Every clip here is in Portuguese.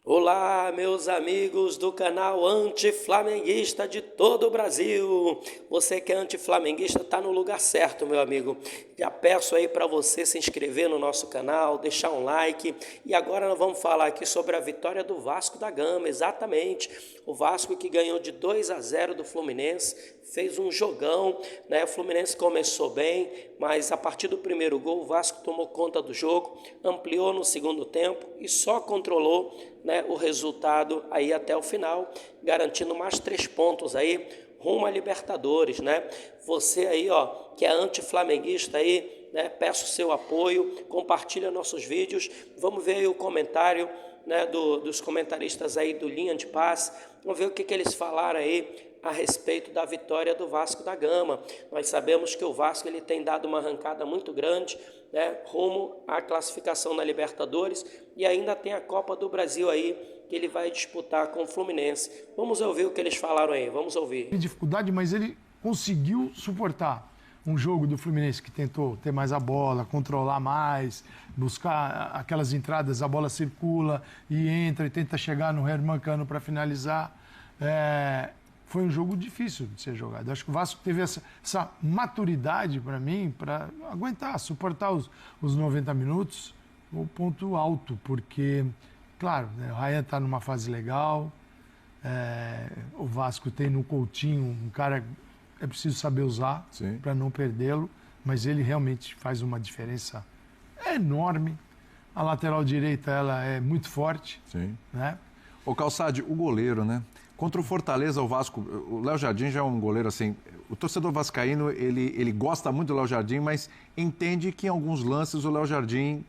Olá, meus amigos do canal Antiflamenguista de todo o Brasil. Você que é antiflamenguista está no lugar certo, meu amigo. Já peço aí para você se inscrever no nosso canal, deixar um like. E agora nós vamos falar aqui sobre a vitória do Vasco da Gama, exatamente. O Vasco que ganhou de 2-0 do Fluminense, fez um jogão, né? O Fluminense começou bem, mas a partir do primeiro gol o Vasco tomou conta do jogo, ampliou no segundo tempo e só controlou, né, o resultado aí até o final, garantindo mais 3 pontos aí rumo a Libertadores, né? Você aí, ó, que é antiflamenguista aí, né, peço o seu apoio, compartilha nossos vídeos, vamos ver aí o comentário, né, dos comentaristas aí do Linha de Passe, vamos ver o que eles falaram aí a respeito da vitória do Vasco da Gama. Nós sabemos que o Vasco ele tem dado uma arrancada muito grande, né, rumo à classificação na Libertadores e ainda tem a Copa do Brasil aí que ele vai disputar com o Fluminense. Vamos ouvir o que eles falaram aí, vamos ouvir. Tem dificuldade, mas ele conseguiu suportar um jogo do Fluminense que tentou ter mais a bola, controlar mais, buscar aquelas entradas, a bola circula e entra e tenta chegar no Herman Cano para finalizar. Foi um jogo difícil de ser jogado. Acho que o Vasco teve essa maturidade, para mim, para aguentar, suportar os 90 minutos, o ponto alto, porque, claro, né, o Ryan está numa fase legal, o Vasco tem no Coutinho um cara que é preciso saber usar para não perdê-lo, mas ele realmente faz uma diferença enorme. A lateral direita ela é muito forte. Sim. Né? Ô Calçade, o goleiro, né? Contra o Fortaleza, o Vasco, o Léo Jardim já é um goleiro assim, o torcedor vascaíno, ele gosta muito do Léo Jardim, mas entende que em alguns lances o Léo Jardim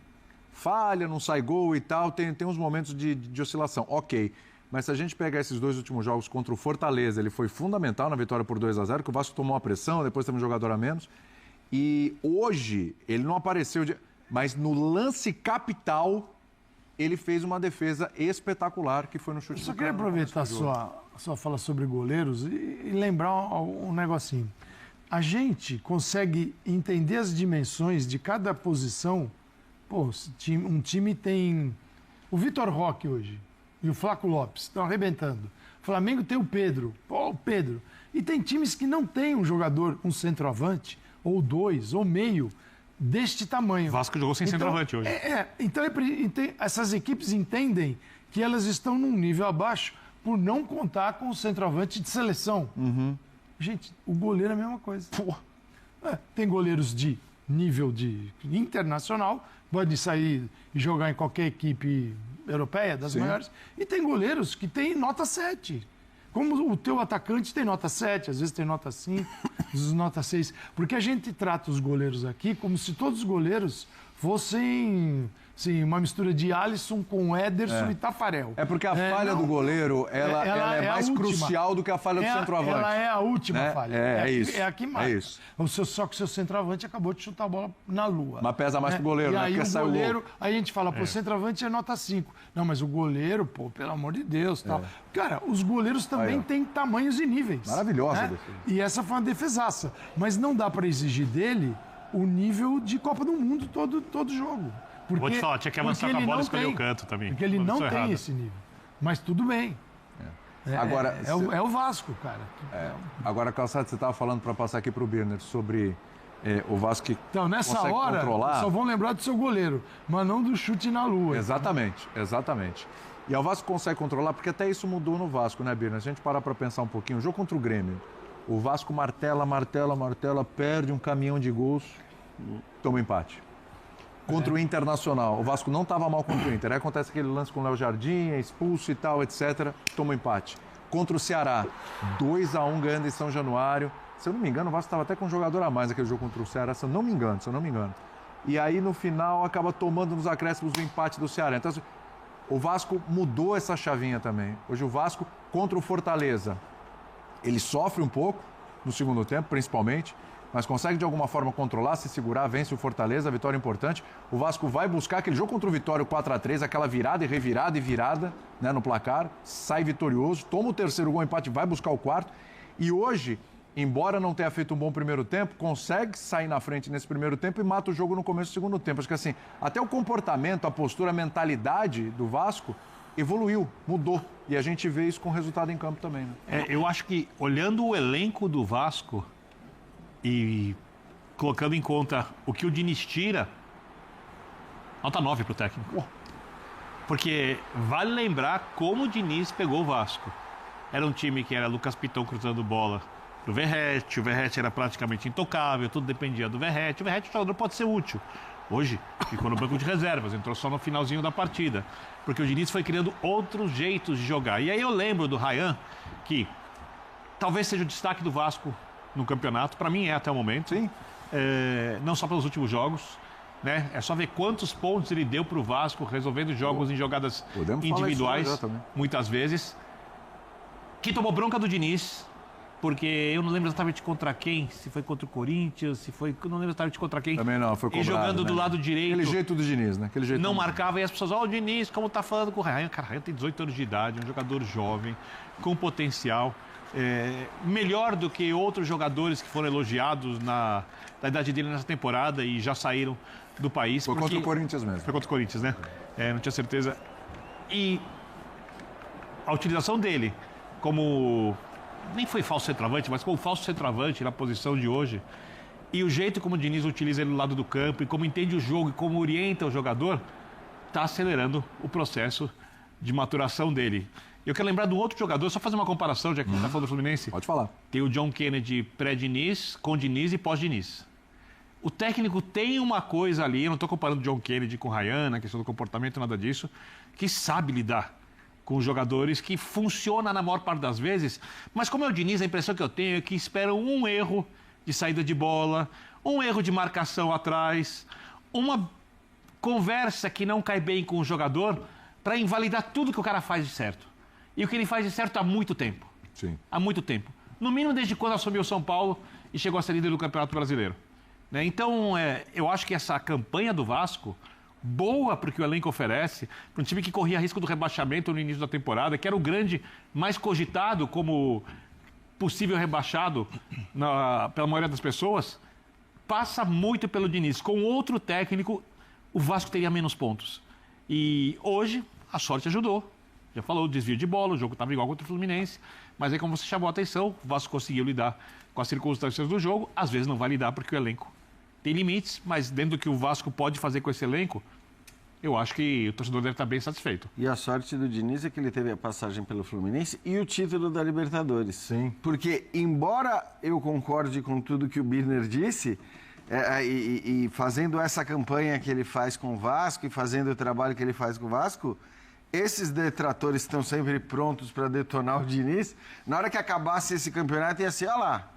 falha, não sai gol e tal, tem uns momentos de oscilação, ok. Mas se a gente pegar esses 2 últimos jogos contra o Fortaleza, ele foi fundamental na vitória por 2-0, que o Vasco tomou uma pressão, depois teve um jogador a menos, e hoje ele não apareceu, mas no lance capital ele fez uma defesa espetacular, que foi no chute do cara. Eu só queria aproveitar a sua fala sobre goleiros e lembrar um negocinho. A gente consegue entender as dimensões de cada posição. Pô, um time tem o Vitor Roque hoje e o Flaco Lopes, estão arrebentando. O Flamengo tem o Pedro. Pô, o Pedro. E tem times que não tem um jogador, um centroavante, ou 2, ou meio, deste tamanho. O Vasco jogou sem centroavante hoje. Então, essas equipes entendem que elas estão num nível abaixo por não contar com o centroavante de seleção. Uhum. Gente, o goleiro é a mesma coisa. Tem goleiros de nível de internacional, pode sair e jogar em qualquer equipe europeia, das maiores, e tem goleiros que têm nota 7. Como o teu atacante tem nota 7, às vezes tem nota 5, às vezes nota 6. Porque a gente trata os goleiros aqui como se todos os goleiros fossem uma mistura de Alisson com Ederson e Tafarel. É porque a falha do goleiro, ela é mais crucial do que a falha do centroavante. Ela é a última falha. É isso. É a que mata. É isso. Só que o seu centroavante acabou de chutar a bola na lua. Mas pesa mais pro goleiro, né? E aí Porque o saiu goleiro, gol. aí a gente fala, pô, o centroavante é nota 5. Não, mas o goleiro, pô, pelo amor de Deus, tal. Cara, os goleiros também têm tamanhos e níveis. Maravilhosa a né? defesa. E essa foi uma defesaça. Mas não dá para exigir dele o nível de Copa do Mundo todo jogo. Porque, vou te falar, tinha que avançar com a bola e escolher o canto também. Porque ele não tem esse nível. Mas tudo bem. Agora, é o Vasco, cara. Agora, Calçado, você estava falando para passar aqui para o Birner sobre o Vasco que então, nessa consegue hora, controlar. só vão lembrar do seu goleiro, mas não do chute na lua. Exatamente. E o Vasco consegue controlar, porque até isso mudou no Vasco, né, Birner? Se a gente parar para pensar um pouquinho, o jogo contra o Grêmio, o Vasco martela, perde um caminhão de gols, toma empate. Contra o Internacional, o Vasco não estava mal contra o Inter. Aí acontece aquele lance com o Léo Jardim, é expulso e tal, etc. Toma empate. Contra o Ceará, 2-1 ganhando em São Januário. Se eu não me engano, o Vasco estava até com um jogador a mais naquele jogo contra o Ceará, se eu não me engano. E aí, no final, acaba tomando nos acréscimos o empate do Ceará. Então, assim, o Vasco mudou essa chavinha também. Hoje o Vasco, contra o Fortaleza, ele sofre um pouco, no segundo tempo, principalmente, mas consegue de alguma forma controlar, se segurar, vence o Fortaleza, a vitória importante. O Vasco vai buscar aquele jogo contra o Vitória, 4-3, aquela virada e revirada e virada, né, no placar, sai vitorioso, toma o terceiro gol, empate, vai buscar o quarto. E hoje, embora não tenha feito um bom primeiro tempo, consegue sair na frente nesse primeiro tempo e mata o jogo no começo do segundo tempo. Acho que assim, até o comportamento, a postura, a mentalidade do Vasco evoluiu, mudou. E a gente vê isso com o resultado em campo também, né? Eu acho que, olhando o elenco do Vasco e colocando em conta o que o Diniz tira, nota 9 pro técnico. Porque vale lembrar como o Diniz pegou o Vasco. Era um time que era Lucas Piton cruzando bola pro Verratti, o Verratti era praticamente intocável, tudo dependia do Verratti. O Verratti, o jogador pode ser útil. Hoje, ficou no banco de reservas, entrou só no finalzinho da partida. Porque o Diniz foi criando outros jeitos de jogar. E aí eu lembro do Ryan, que talvez seja o destaque do Vasco no campeonato. Para mim é até o momento. Sim. Não só pelos últimos jogos. Né? É só ver quantos pontos ele deu para o Vasco, resolvendo jogos em jogadas individuais, muitas vezes. Que tomou bronca do Diniz. Porque eu não lembro exatamente contra quem, se foi contra o Corinthians, se foi... Não lembro exatamente contra quem. Também não, foi cobrado, e jogando do lado direito. Aquele jeito do Diniz, né? Aquele jeito não marcava e as pessoas, o Diniz, como tá falando com o Ryan? Cara, o Ryan tem 18 anos de idade, um jogador jovem, com potencial. Melhor do que outros jogadores que foram elogiados na idade dele nessa temporada e já saíram do país. Foi contra o Corinthians mesmo. Foi contra o Corinthians, né? Não tinha certeza. E a utilização dele como... Nem foi falso centroavante, mas como falso centroavante na posição de hoje. E o jeito como o Diniz utiliza ele no lado do campo e como entende o jogo e como orienta o jogador, está acelerando o processo de maturação dele. Eu quero lembrar de um outro jogador, só fazer uma comparação, já que a gente está falando do Fluminense. Pode falar. Tem o John Kennedy pré-Diniz, com Diniz e pós-Diniz. O técnico tem uma coisa ali, eu não estou comparando o John Kennedy com o Ryan, na questão do comportamento, nada disso, que sabe lidar com os jogadores, que funciona na maior parte das vezes, mas como é o Diniz, a impressão que eu tenho é que esperam um erro de saída de bola, um erro de marcação atrás, uma conversa que não cai bem com o jogador para invalidar tudo que o cara faz de certo. E o que ele faz de certo há muito tempo. Sim. Há muito tempo. No mínimo desde quando assumiu o São Paulo e chegou a ser líder do Campeonato Brasileiro. Né? Então, eu acho que essa campanha do Vasco, boa para o que o elenco oferece, para um time que corria risco do rebaixamento no início da temporada, que era o grande mais cogitado como possível rebaixado pela maioria das pessoas, passa muito pelo Diniz. Com outro técnico, o Vasco teria menos pontos. E hoje, a sorte ajudou. Já falou, desvio de bola, o jogo estava igual contra o Fluminense, mas aí como você chamou a atenção, o Vasco conseguiu lidar com as circunstâncias do jogo, às vezes não vai lidar porque o elenco tem limites, mas dentro do que o Vasco pode fazer com esse elenco, eu acho que o torcedor deve estar bem satisfeito. E a sorte do Diniz é que ele teve a passagem pelo Fluminense e o título da Libertadores. Sim. Porque, embora eu concorde com tudo que o Birner disse, e fazendo essa campanha que ele faz com o Vasco e fazendo o trabalho que ele faz com o Vasco, esses detratores estão sempre prontos para detonar o Diniz. Na hora que acabasse esse campeonato, ia ser, olha lá,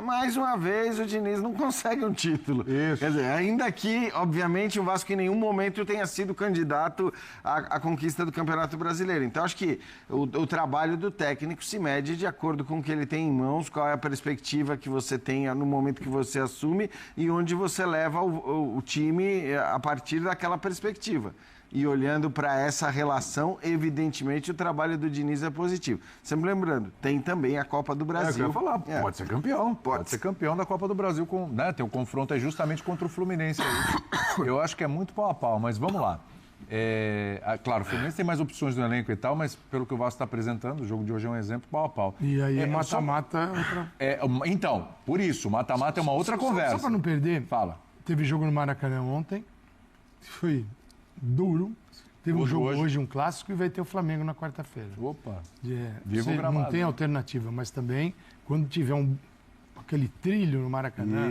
mais uma vez o Diniz não consegue um título. Isso. Quer dizer, ainda que, obviamente, o Vasco em nenhum momento tenha sido candidato à conquista do Campeonato Brasileiro. Então, acho que o trabalho do técnico se mede de acordo com o que ele tem em mãos, qual é a perspectiva que você tem no momento que você assume e onde você leva o time a partir daquela perspectiva. E olhando para essa relação, evidentemente o trabalho do Diniz é positivo. Sempre lembrando, tem também a Copa do Brasil. Eu ia falar, pode ser campeão. Pode ser campeão da Copa do Brasil. Né? Tem o confronto aí justamente contra o Fluminense. Eu acho que é muito pau a pau, mas vamos lá. Claro, o Fluminense tem mais opções no elenco e tal, mas pelo que o Vasco está apresentando, o jogo de hoje é um exemplo pau a pau. E aí mata-mata é outra... Então, por isso, mata-mata é uma outra conversa. Só para não perder, fala. Teve jogo no Maracanã ontem, foi duro. Teve um jogo hoje, um clássico, e vai ter o Flamengo na quarta-feira. Opa! Viva o gramado. Não tem alternativa, mas também, quando tiver aquele trilho no Maracanã,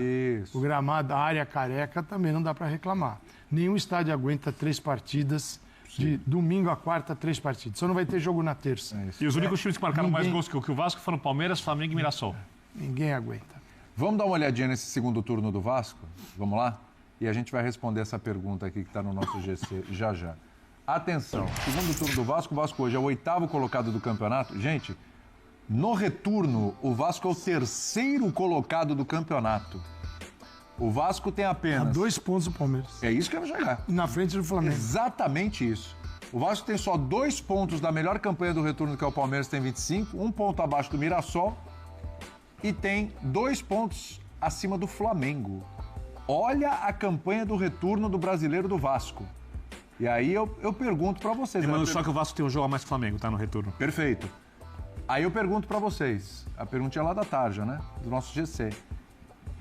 o gramado, a área careca, também não dá para reclamar. Nenhum estádio aguenta 3 partidas, de domingo a quarta, 3 partidas. Só não vai ter jogo na terça. E os únicos times que marcaram mais gols que o Vasco foram Palmeiras, Flamengo e Mirassol. Ninguém aguenta. Vamos dar uma olhadinha nesse segundo turno do Vasco? Vamos lá? E a gente vai responder essa pergunta aqui que está no nosso GC já já. Atenção, segundo turno do Vasco, o Vasco hoje é o 8º colocado do campeonato. Gente, no retorno, o Vasco é o 3º colocado do campeonato. O Vasco tem apenas... A 2 pontos do Palmeiras. É isso que eu quero chegar. Na frente do Flamengo. Exatamente isso. O Vasco tem só 2 pontos da melhor campanha do retorno, que é o Palmeiras, tem 25, 1 ponto abaixo do Mirassol e tem 2 pontos acima do Flamengo. Olha a campanha do retorno do Brasileiro do Vasco. E aí eu pergunto para vocês. Lembrando só que o Vasco tem um jogo a mais que o Flamengo, tá? No retorno. Perfeito. Aí eu pergunto para vocês, a perguntinha lá da Tarja, né? Do nosso GC.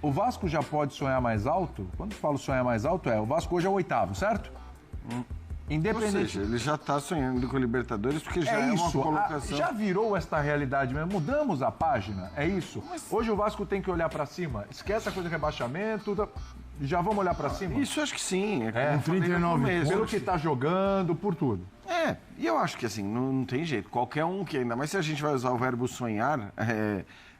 O Vasco já pode sonhar mais alto? Quando eu falo sonhar mais alto, o Vasco hoje é o 8º, certo? Independente. Ou seja, ele já está sonhando com o Libertadores porque já é uma colocação. Já virou esta realidade mesmo? Mudamos a página? É isso? Hoje o Vasco tem que olhar para cima. Esquece a coisa de rebaixamento. Já vamos olhar para cima? Isso acho que sim. Com 39 mesmo. Pelo que está jogando, por tudo. E eu acho que assim, não tem jeito. Qualquer um que, ainda mais se a gente vai usar o verbo sonhar,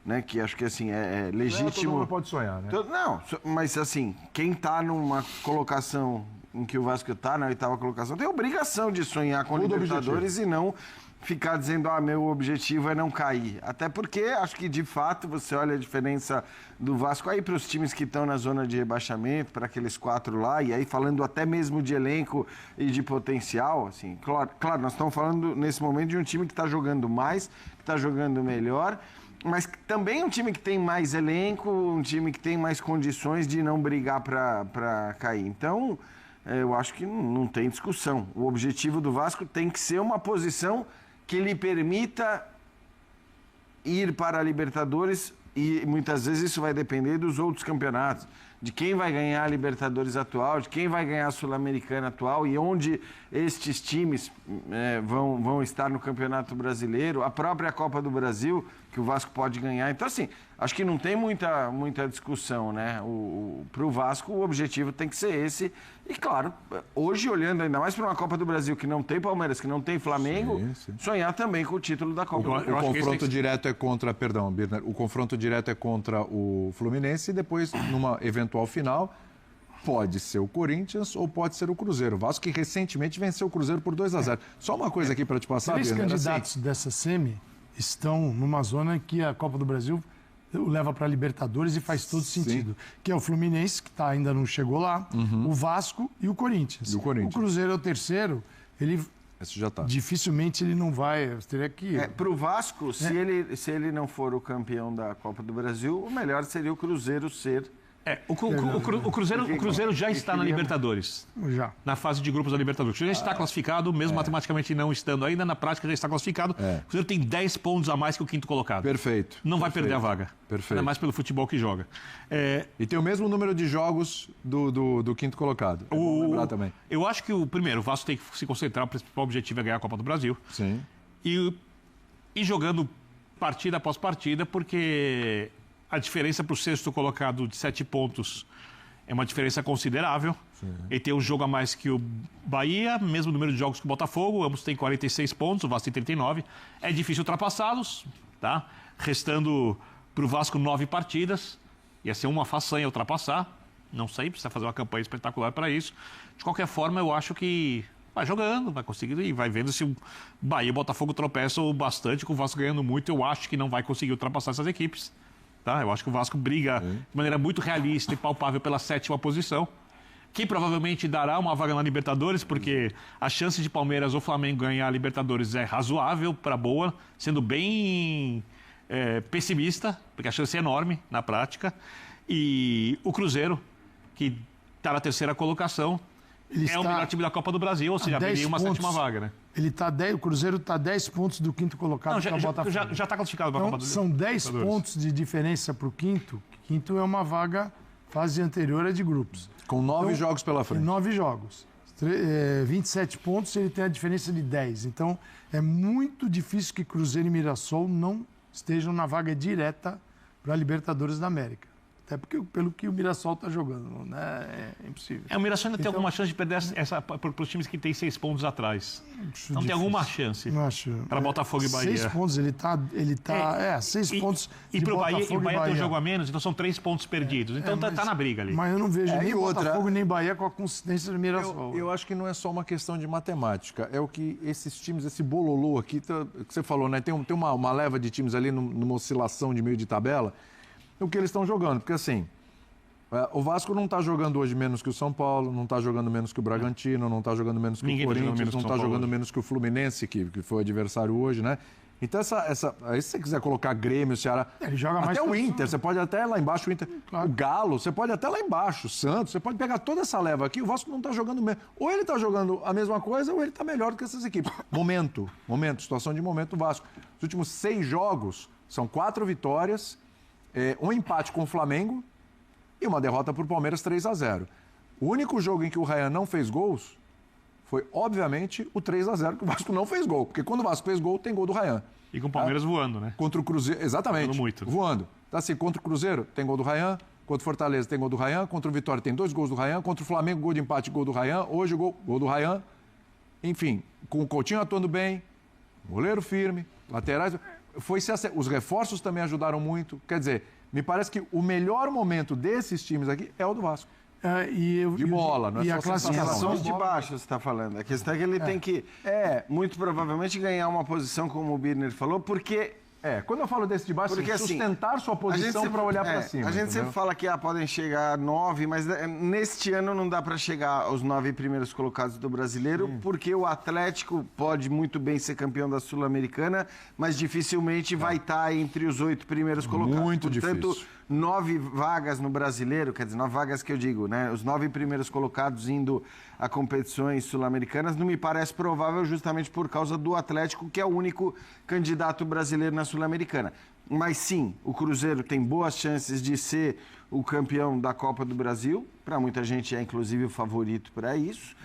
né, que acho que assim, é legítimo. Todo mundo pode sonhar, né? Não, mas assim, quem está numa colocação em que o Vasco está, na 8ª colocação, tem obrigação de sonhar com Libertadores e não ficar dizendo, meu objetivo é não cair. Até porque acho que, de fato, você olha a diferença do Vasco aí para os times que estão na zona de rebaixamento, para aqueles 4 lá, e aí falando até mesmo de elenco e de potencial, assim, claro, nós estamos falando nesse momento de um time que está jogando mais, que está jogando melhor, mas também um time que tem mais elenco, um time que tem mais condições de não brigar para cair. Então, eu acho que não tem discussão. O objetivo do Vasco tem que ser uma posição que lhe permita ir para a Libertadores, e muitas vezes isso vai depender dos outros campeonatos, de quem vai ganhar a Libertadores atual, de quem vai ganhar a Sul-Americana atual e onde estes times vão estar no Campeonato Brasileiro, a própria Copa do Brasil, que o Vasco pode ganhar. Então, assim, acho que não tem muita discussão, né? Para o Vasco, o objetivo tem que ser esse. E, claro, hoje, olhando ainda mais para uma Copa do Brasil que não tem Palmeiras, que não tem Flamengo, sonhar também com o título da Copa do Brasil. O confronto direto é contra, perdão, Birner, o confronto direto é contra o Fluminense e depois, numa eventual final, pode ser o Corinthians ou pode ser o Cruzeiro. O Vasco que recentemente venceu o Cruzeiro por 2-0. Só uma coisa aqui para te passar, Birner. 3 Birner, candidatos dessa semi estão numa zona que a Copa do Brasil o leva para a Libertadores e faz todo sentido. Que é o Fluminense, que ainda não chegou lá, o Vasco e o Corinthians. O Cruzeiro é o terceiro, ele esse já tá. Dificilmente ele não vai, teria que... Para o Vasco, se ele não for o campeão da Copa do Brasil, o melhor seria o Cruzeiro ser... O Cruzeiro já está na Libertadores. Já. Na fase de grupos da Libertadores. O Cruzeiro já está classificado, mesmo matematicamente não estando ainda, na prática já está classificado. O Cruzeiro tem 10 pontos a mais que o 5º colocado. Perfeito. Não vai perder a vaga. Perfeito. Ainda mais pelo futebol que joga. E tem o mesmo número de jogos do 5º colocado. Vamos lembrar também. Eu acho que, primeiro, o Vasco tem que se concentrar, o principal objetivo é ganhar a Copa do Brasil. Sim. E jogando partida após partida, porque... A diferença para o 6º colocado de 7 pontos é uma diferença considerável. Sim. Ele tem um jogo a mais que o Bahia, mesmo número de jogos que o Botafogo, ambos têm 46 pontos, o Vasco tem 39. É difícil ultrapassá-los, tá? Restando para o Vasco 9 partidas. Ia ser uma façanha ultrapassar. Não sei, precisa fazer uma campanha espetacular para isso. De qualquer forma, eu acho que vai jogando, vai conseguindo e vai vendo se o Bahia e o Botafogo tropeçam bastante, com o Vasco ganhando muito. Eu acho que não vai conseguir ultrapassar essas equipes. Tá? Eu acho que o Vasco briga de maneira muito realista e palpável pela 7ª posição, que provavelmente dará uma vaga na Libertadores, porque a chance de Palmeiras ou Flamengo ganhar a Libertadores é razoável para boa, sendo bem pessimista, porque a chance é enorme na prática. E o Cruzeiro, que está na 3ª colocação, o melhor time da Copa do Brasil, ou seja, abriria uma 7ª vaga, né? O Cruzeiro está 10 pontos do 5º colocado para o Botafogo. Já está classificado para a Copa do Brasil. São 10 pontos de diferença para o 5º. 5º é uma vaga, fase anterior é de grupos. Com 9 jogos pela frente. 9 jogos. 27 pontos, ele tem a diferença de 10. Então, é muito difícil que Cruzeiro e Mirassol não estejam na vaga direta para a Libertadores da América. Até porque, pelo que o Mirassol está jogando, né? É impossível. O Mirassol ainda tem alguma chance de perder essa para os times que têm 6 pontos atrás. Então tem alguma chance para Botafogo e Bahia. 6 pontos, ele tá 6 pontos e para o Bahia tem um jogo a menos, então são 3 pontos perdidos. Então tá na briga ali. Mas eu não vejo nem Botafogo nem Bahia com a consistência do Mirassol. Eu acho que não é só uma questão de matemática. É o que esses times, esse bololô aqui, que você falou, né? Tem uma leva de times ali numa oscilação de meio de tabela. O que eles estão jogando, porque assim, o Vasco não está jogando hoje menos que o São Paulo, não está jogando menos que o Bragantino, não está jogando menos que o Corinthians, não está jogando menos que o Fluminense, que foi o adversário hoje, né? Então, aí se você quiser colocar Grêmio, Ceará... Ele joga mais até o que o Inter, Santos. você pode até lá embaixo, o Inter. Claro. O Galo, você pode até lá embaixo, o Santos, você pode pegar toda essa leva aqui, o Vasco não está jogando mesmo. Ou ele está jogando a mesma coisa, ou ele está melhor do que essas equipes. Momento, situação de momento do Vasco. Os últimos 6 jogos são 4 vitórias, um empate com o Flamengo e uma derrota para o Palmeiras 3-0. O único jogo em que o Ryan não fez gols foi, obviamente, o 3-0, que o Vasco não fez gol. Porque quando o Vasco fez gol, tem gol do Ryan. E com o Palmeiras voando, né? Contra o Cruzeiro, exatamente. Jogando muito. Voando. Tá assim, contra o Cruzeiro, tem gol do Ryan. Contra o Fortaleza, tem gol do Ryan. Contra o Vitória, tem 2 gols do Ryan. Contra o Flamengo, gol de empate, gol do Ryan. Hoje, gol do Ryan. Enfim, com o Coutinho atuando bem, goleiro firme, laterais... Os reforços também ajudaram muito. Quer dizer, me parece que o melhor momento desses times aqui é o do Vasco. De bola, não é e só a sensação. classificação São de baixo, você está falando. A questão é que ele tem que, muito provavelmente, ganhar uma posição, como o Birner falou, porque... Quando eu falo desse de baixo, Porque, assim, sustentar sua posição para olhar para cima. A gente entendeu? sempre fala que podem chegar a 9, mas neste ano não dá para chegar aos 9 primeiros colocados do Brasileiro, porque o Atlético pode muito bem ser campeão da Sul-Americana, mas dificilmente vai estar entre os 8 primeiros colocados. Muito Portanto, difícil. 9 vagas no Brasileiro, quer dizer, 9 vagas que eu digo, né? Os 9 primeiros colocados indo a competições sul-americanas não me parece provável justamente por causa do Atlético, que é o único candidato brasileiro na Sul-Americana. Mas sim, o Cruzeiro tem boas chances de ser o campeão da Copa do Brasil. Para muita gente é inclusive o favorito para isso.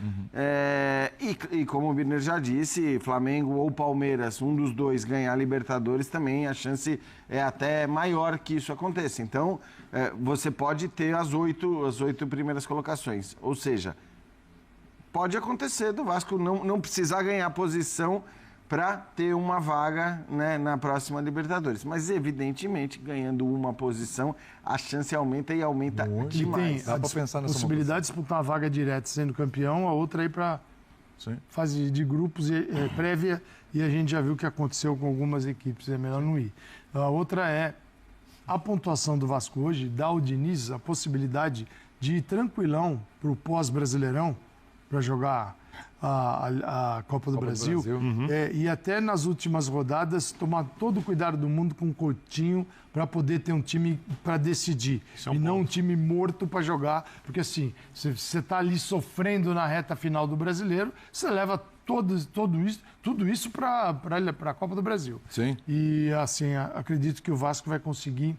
E como o Birner já disse, Flamengo ou Palmeiras, um dos dois ganhar a Libertadores, também a chance é até maior que isso aconteça. Então, você pode ter as 8 primeiras colocações. Ou seja, pode acontecer do Vasco não precisar ganhar posição para ter uma vaga, né, na próxima Libertadores. Mas, evidentemente, ganhando uma posição, a chance aumenta e aumenta demais. Dá pra pensar nessa possibilidade de disputar uma vaga direta sendo campeão, a outra aí para fase de grupos prévia, e a gente já viu o que aconteceu com algumas equipes, é melhor não ir. A outra é a pontuação do Vasco hoje, dá ao Diniz a possibilidade de ir tranquilão para o pós-brasileirão, para jogar a Copa do Brasil. E até nas últimas rodadas tomar todo o cuidado do mundo com o Coutinho para poder ter um time para decidir. E não um time morto para jogar. Porque assim, se você está ali sofrendo na reta final do Brasileiro, você leva tudo isso para a Copa do Brasil. Sim. E assim, acredito que o Vasco vai conseguir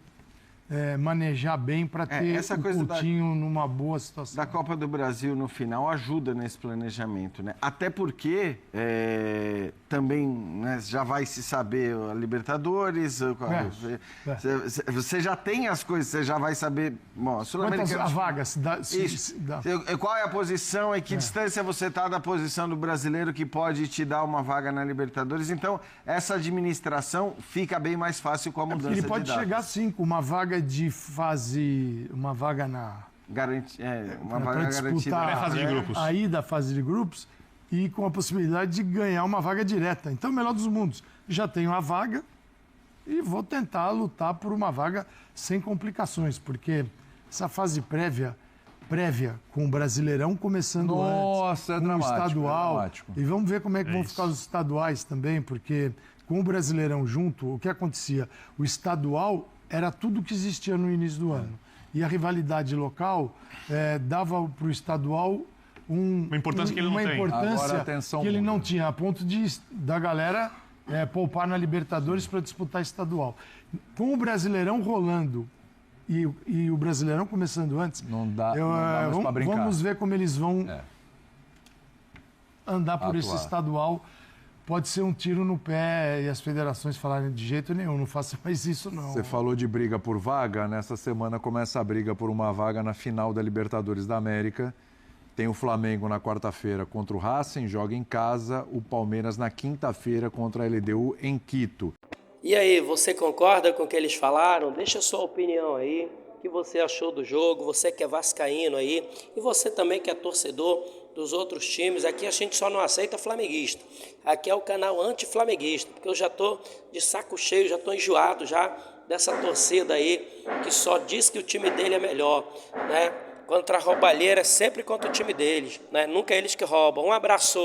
manejar bem para ter essa o coisa Coutinho numa boa situação. Da Copa do Brasil no final ajuda nesse planejamento, né? Até porque também, né, já vai se saber a Libertadores, você já tem as coisas, você já vai saber. Bom, a Sul-Americana. A vaga, Qual é a posição e que distância você está da posição do brasileiro que pode te dar uma vaga na Libertadores? Então, essa administração fica bem mais fácil com a mudança de ele pode datas. chegar sim com uma vaga de fase, uma vaga na uma vaga garantida. Disputar fase de grupos. Aí da fase de grupos e com a possibilidade de ganhar uma vaga direta. Então, o melhor dos mundos. Já tenho a vaga e vou tentar lutar por uma vaga sem complicações, porque essa fase prévia com o Brasileirão começando antes, é com dramático, o estadual. é dramático. E vamos ver como é que vão ficar os estaduais também, porque com o Brasileirão junto, o que acontecia? O estadual era tudo que existia no início do ano. E a rivalidade local dava para o estadual uma importância que ele não tem. Importância Agora, atenção, que ele não mundo. tinha, a ponto da galera poupar na Libertadores para disputar estadual. Com o Brasileirão rolando e o Brasileirão começando antes, Não dá mais pra brincar. Vamos ver como eles vão andar por esse Atuar. estadual. Pode ser um tiro no pé e as federações falarem de jeito nenhum, não faça mais isso não. Você falou de briga por vaga, nessa semana começa a briga por uma vaga na final da Libertadores da América. Tem o Flamengo na quarta-feira contra o Racing, joga em casa, o Palmeiras na quinta-feira contra a LDU em Quito. E aí, você concorda com o que eles falaram? Deixa a sua opinião aí. O que você achou do jogo? Você que é vascaíno aí. E você também que é torcedor dos outros times. Aqui a gente só não aceita flamenguista. Aqui é o canal anti-flamenguista. Porque eu já tô de saco cheio, já tô enjoado já dessa torcida aí que só diz que o time dele é melhor, né? Contra a roubalheira é sempre contra o time deles, né? Nunca é eles que roubam. Um abraço!